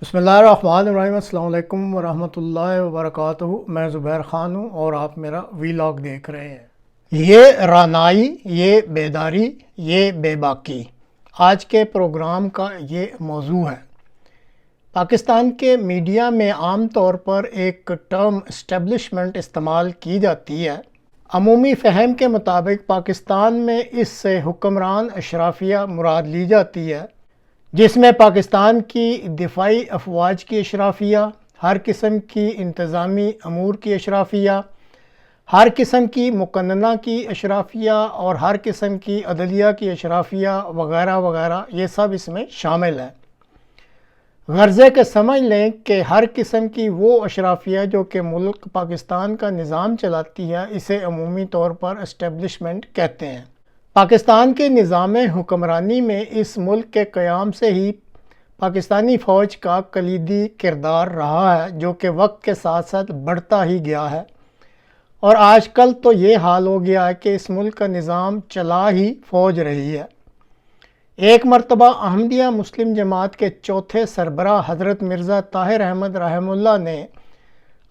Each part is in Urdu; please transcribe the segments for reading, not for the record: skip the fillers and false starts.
بسم اللہ الرحمن الرحیم۔ السلام علیکم ورحمۃ اللہ وبرکاتہ۔ میں زبیر خان ہوں اور آپ میرا ویلاگ دیکھ رہے ہیں۔ یہ رانائی، یہ بیداری، یہ بے باکی، آج کے پروگرام کا یہ موضوع ہے۔ پاکستان کے میڈیا میں عام طور پر ایک ٹرم اسٹیبلشمنٹ استعمال کی جاتی ہے۔ عمومی فہم کے مطابق پاکستان میں اس سے حکمران اشرافیہ مراد لی جاتی ہے، جس میں پاکستان کی دفاعی افواج کی اشرافیہ، ہر قسم کی انتظامی امور کی اشرافیہ، ہر قسم کی مقننہ کی اشرافیہ اور ہر قسم کی عدلیہ کی اشرافیہ وغیرہ وغیرہ، یہ سب اس میں شامل ہے۔ غرضے کے سمجھ لیں کہ ہر قسم کی وہ اشرافیہ جو کہ ملک پاکستان کا نظام چلاتی ہے، اسے عمومی طور پر اسٹیبلشمنٹ کہتے ہیں۔ پاکستان کے نظام حکمرانی میں اس ملک کے قیام سے ہی پاکستانی فوج کا کلیدی کردار رہا ہے، جو کہ وقت کے ساتھ ساتھ بڑھتا ہی گیا ہے، اور آج کل تو یہ حال ہو گیا ہے کہ اس ملک کا نظام چلا ہی فوج رہی ہے۔ ایک مرتبہ احمدیہ مسلم جماعت کے چوتھے سربراہ حضرت مرزا طاہر احمد رحمہ اللہ نے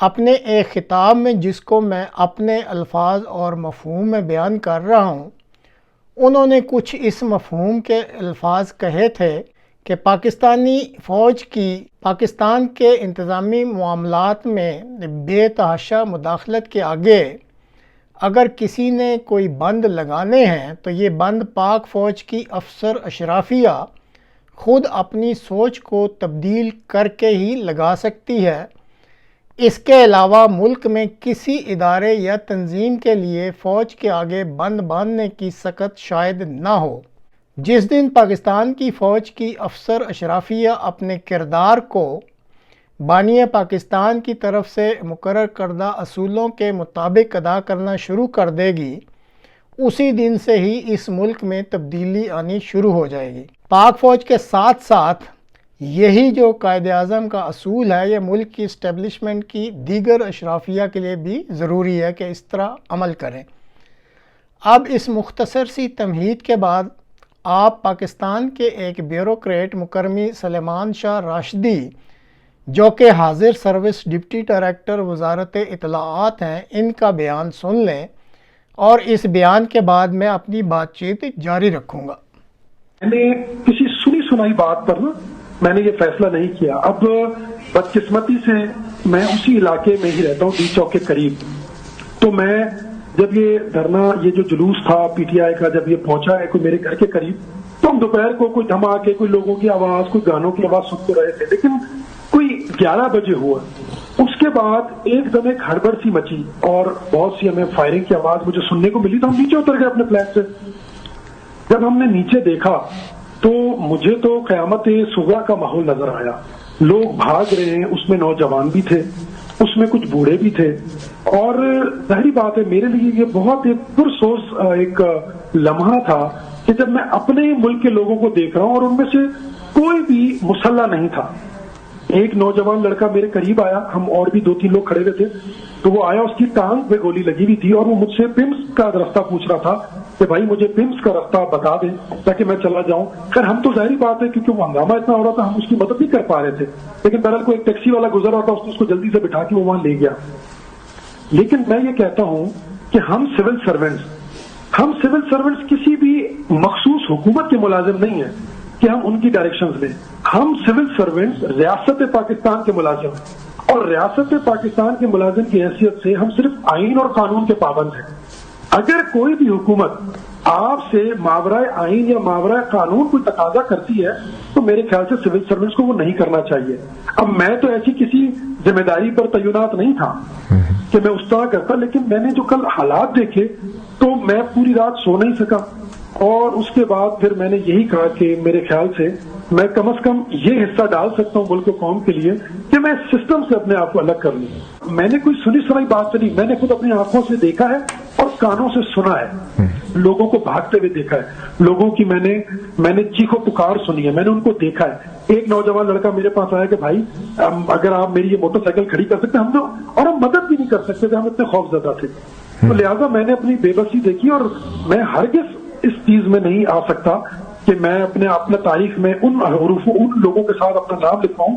اپنے ایک خطاب میں، جس کو میں اپنے الفاظ اور مفہوم میں بیان کر رہا ہوں، انہوں نے کچھ اس مفہوم کے الفاظ کہے تھے کہ پاکستانی فوج کی پاکستان کے انتظامی معاملات میں بے تحاشا مداخلت کے آگے اگر کسی نے کوئی بند لگانے ہیں تو یہ بند پاک فوج کی افسر اشرافیہ خود اپنی سوچ کو تبدیل کر کے ہی لگا سکتی ہے۔ اس کے علاوہ ملک میں کسی ادارے یا تنظیم کے لیے فوج کے آگے بند باندھنے کی سخت شاید نہ ہو۔ جس دن پاکستان کی فوج کی افسر اشرافیہ اپنے کردار کو بانی پاکستان کی طرف سے مقرر کردہ اصولوں کے مطابق ادا کرنا شروع کر دے گی، اسی دن سے ہی اس ملک میں تبدیلی آنی شروع ہو جائے گی۔ پاک فوج کے ساتھ ساتھ یہی جو قائد اعظم کا اصول ہے، یہ ملک کی اسٹیبلشمنٹ کی دیگر اشرافیہ کے لیے بھی ضروری ہے کہ اس طرح عمل کریں۔ اب اس مختصر سی تمہید کے بعد آپ پاکستان کے ایک بیوروکریٹ مکرمی سلیمان شاہ راشدی، جو کہ حاضر سروس ڈپٹی ڈائریکٹر وزارت اطلاعات ہیں، ان کا بیان سن لیں، اور اس بیان کے بعد میں اپنی بات چیت جاری رکھوں گا۔ میں نے کسی سنی سنائی بات پر میں نے یہ فیصلہ نہیں کیا۔ اب بدقسمتی سے میں اسی علاقے میں ہی رہتا ہوں، ڈی چوک کے قریب۔ تو میں جب یہ دھرنا، یہ جو جلوس تھا پی ٹی آئی کا، جب یہ پہنچا ہے کوئی میرے گھر کے قریب، تو ہم دوپہر کو کوئی دھماکے، کوئی لوگوں کی آواز، کوئی گانوں کی آواز سنتے رہے تھے، لیکن کوئی 11 بجے ہوا۔ اس کے بعد ایک دم ایک ہڑبڑ سی مچی اور بہت سی ہمیں فائرنگ کی آواز مجھے سننے کو ملی، تو ہم نیچے اتر گئے اپنے فلیٹ سے۔ جب ہم نے نیچے دیکھا تو مجھے تو قیامت صغریٰ کا ماحول نظر آیا۔ لوگ بھاگ رہے ہیں، اس میں نوجوان بھی تھے، اس میں کچھ بوڑھے بھی تھے، اور ظاہری بات ہے میرے لیے یہ بہت ایک پرسوز ایک لمحہ تھا کہ جب میں اپنے ملک کے لوگوں کو دیکھ رہا ہوں اور ان میں سے کوئی بھی مسلح نہیں تھا۔ ایک نوجوان لڑکا میرے قریب آیا، ہم اور بھی 2-3 لوگ کھڑے ہوئے تھے، تو وہ آیا، اس کی ٹانگ پہ گولی لگی ہوئی تھی، اور وہ مجھ سے پمس کا رستہ پوچھ رہا تھا کہ بھائی مجھے پمس کا رستہ بتا دیں تاکہ میں چلا جاؤں۔ خیر ہم تو ظاہری بات ہے کیونکہ وہ ہنگامہ اتنا ہو رہا تھا، ہم اس کی مدد نہیں کر پا رہے تھے، لیکن بہرحال کوئی ایک ٹیکسی والا گزر رہا تھا، اس نے اس کو جلدی سے بٹھا کے وہ وہاں لے گیا۔ لیکن میں یہ کہتا ہوں کہ ہم سول سرونٹس کسی بھی مخصوص حکومت کے ملازم نہیں ہیں کہ ہم ان کی ڈائریکشنز لیں۔ ہم سول سرونٹس ریاست پاکستان کے ملازم ہیں، اور ریاست پاکستان کے ملازم کی حیثیت سے ہم صرف آئین اور قانون کے پابند ہیں۔ اگر کوئی بھی حکومت آپ سے ماورائے آئین یا ماورائے قانون کوئی تقاضا کرتی ہے تو میرے خیال سے سول سروس کو وہ نہیں کرنا چاہیے۔ اب میں تو ایسی کسی ذمہ داری پر تعینات نہیں تھا کہ میں اس طرح کرتا، لیکن میں نے جو کل حالات دیکھے تو میں پوری رات سو نہیں سکا، اور اس کے بعد پھر میں نے یہی کہا کہ میرے خیال سے میں کم از کم یہ حصہ ڈال سکتا ہوں ملک و قوم کے لیے کہ میں سسٹم سے اپنے آپ کو الگ کر لوں۔ میں نے کوئی سنی سنائی بات نہیں، میں نے خود اپنی آنکھوں سے دیکھا ہے اور کانوں سے سنا ہے، لوگوں کو بھاگتے ہوئے دیکھا ہے، لوگوں کی میں نے چیخو پکار سنی ہے، میں نے ان کو دیکھا ہے۔ ایک نوجوان لڑکا میرے پاس آیا کہ بھائی اگر آپ میری یہ موٹر سائیکل کھڑی کر سکتے، ہم تو اور ہم مدد بھی نہیں کر سکتے تھے، ہم اتنے خوف زدہ تھے۔ تو لہٰذا میں نے اپنی بے بسی دیکھی، اور میں ہرگز اس چیز میں نہیں آ سکتا کہ میں اپنے تاریخ میں ان حروف ان لوگوں کے ساتھ اپنا نام لکھواؤں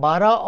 12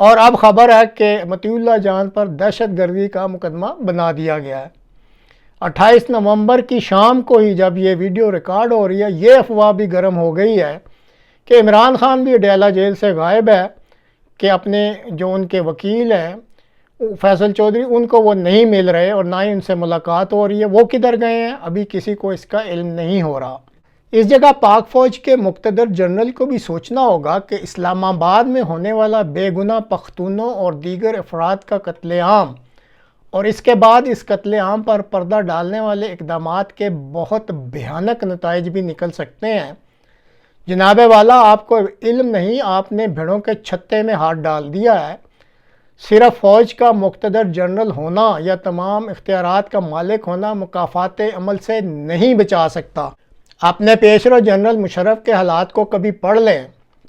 اور اب خبر ہے کہ مطیع اللہ جان پر دہشت گردی کا مقدمہ بنا دیا گیا ہے۔ 28 نومبر کی شام کو ہی جب یہ ویڈیو ریکارڈ ہو رہی ہے، یہ افواہ بھی گرم ہو گئی ہے کہ عمران خان بھی اڈیالہ جیل سے غائب ہے، کہ اپنے جو ان کے وکیل ہیں فیصل چودھری، ان کو وہ نہیں مل رہے اور نہ ہی ان سے ملاقات ہو رہی ہے۔ وہ کدھر گئے ہیں ابھی کسی کو اس کا علم نہیں ہو رہا۔ اس جگہ پاک فوج کے مقتدر جنرل کو بھی سوچنا ہوگا کہ اسلام آباد میں ہونے والا بے گناہ پختونوں اور دیگر افراد کا قتل عام اور اس کے بعد اس قتل عام پر پردہ ڈالنے والے اقدامات کے بہت بھیانک نتائج بھی نکل سکتے ہیں۔ جناب والا، آپ کو علم نہیں، آپ نے بھیڑوں کے چھتے میں ہاتھ ڈال دیا ہے۔ صرف فوج کا مقتدر جنرل ہونا یا تمام اختیارات کا مالک ہونا مکافات عمل سے نہیں بچا سکتا۔ اپنے پیشرو جنرل مشرف کے حالات کو کبھی پڑھ لیں۔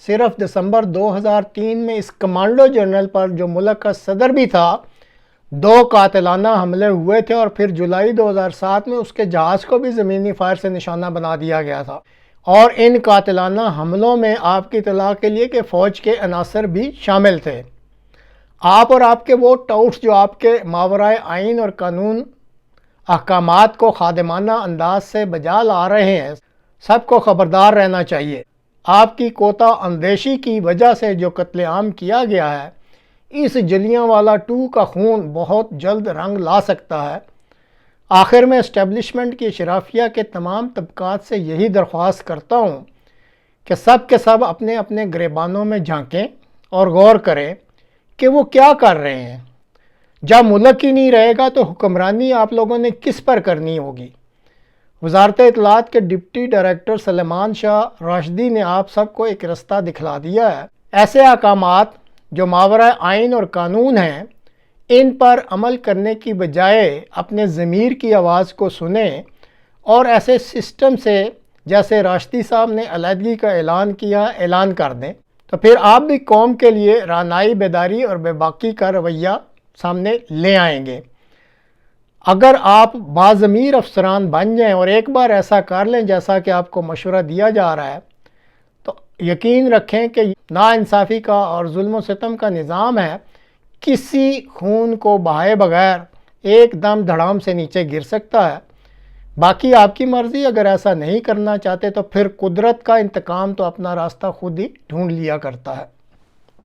صرف دسمبر 2003 میں اس کمانڈو جنرل پر جو ملک کا صدر بھی تھا 2 قاتلانہ حملے ہوئے تھے، اور پھر جولائی 2007 میں اس کے جہاز کو بھی زمینی فائر سے نشانہ بنا دیا گیا تھا۔ اور ان قاتلانہ حملوں میں آپ کی اطلاع کے لیے کہ فوج کے عناصر بھی شامل تھے۔ آپ اور آپ کے وہ ٹاؤٹس جو آپ کے ماورائے آئین اور قانون احکامات کو خادمانہ انداز سے بجا لا رہے ہیں، سب کو خبردار رہنا چاہیے۔ آپ کی کوتا اندیشی کی وجہ سے جو قتل عام کیا گیا ہے، اس جلیانوالہ 2 کا خون بہت جلد رنگ لا سکتا ہے۔ آخر میں اسٹیبلشمنٹ کی اشرافیہ کے تمام طبقات سے یہی درخواست کرتا ہوں کہ سب کے سب اپنے اپنے گریبانوں میں جھانکیں اور غور کریں کہ وہ کیا کر رہے ہیں۔ جب ملک ہی نہیں رہے گا تو حکمرانی آپ لوگوں نے کس پر کرنی ہوگی؟ وزارت اطلاعات کے ڈپٹی ڈائریکٹر سلیمان شاہ راشدی نے آپ سب کو ایک رستہ دکھلا دیا ہے۔ ایسے احکامات جو ماورائے آئین اور قانون ہیں، ان پر عمل کرنے کی بجائے اپنے ضمیر کی آواز کو سنیں اور ایسے سسٹم سے جیسے راشدی صاحب نے علیحدگی کا اعلان کیا اعلان کر دیں، تو پھر آپ بھی قوم کے لیے رانائی، بیداری اور بے باکی کا رویہ سامنے لے آئیں گے۔ اگر آپ باضمیر افسران بن جائیں اور ایک بار ایسا کر لیں جیسا کہ آپ کو مشورہ دیا جا رہا ہے، تو یقین رکھیں کہ ناانصافی کا اور ظلم و ستم کا نظام ہے، کسی خون کو بہائے بغیر ایک دم دھڑام سے نیچے گر سکتا ہے۔ باقی آپ کی مرضی، اگر ایسا نہیں کرنا چاہتے تو پھر قدرت کا انتقام تو اپنا راستہ خود ہی ڈھونڈ لیا کرتا ہے۔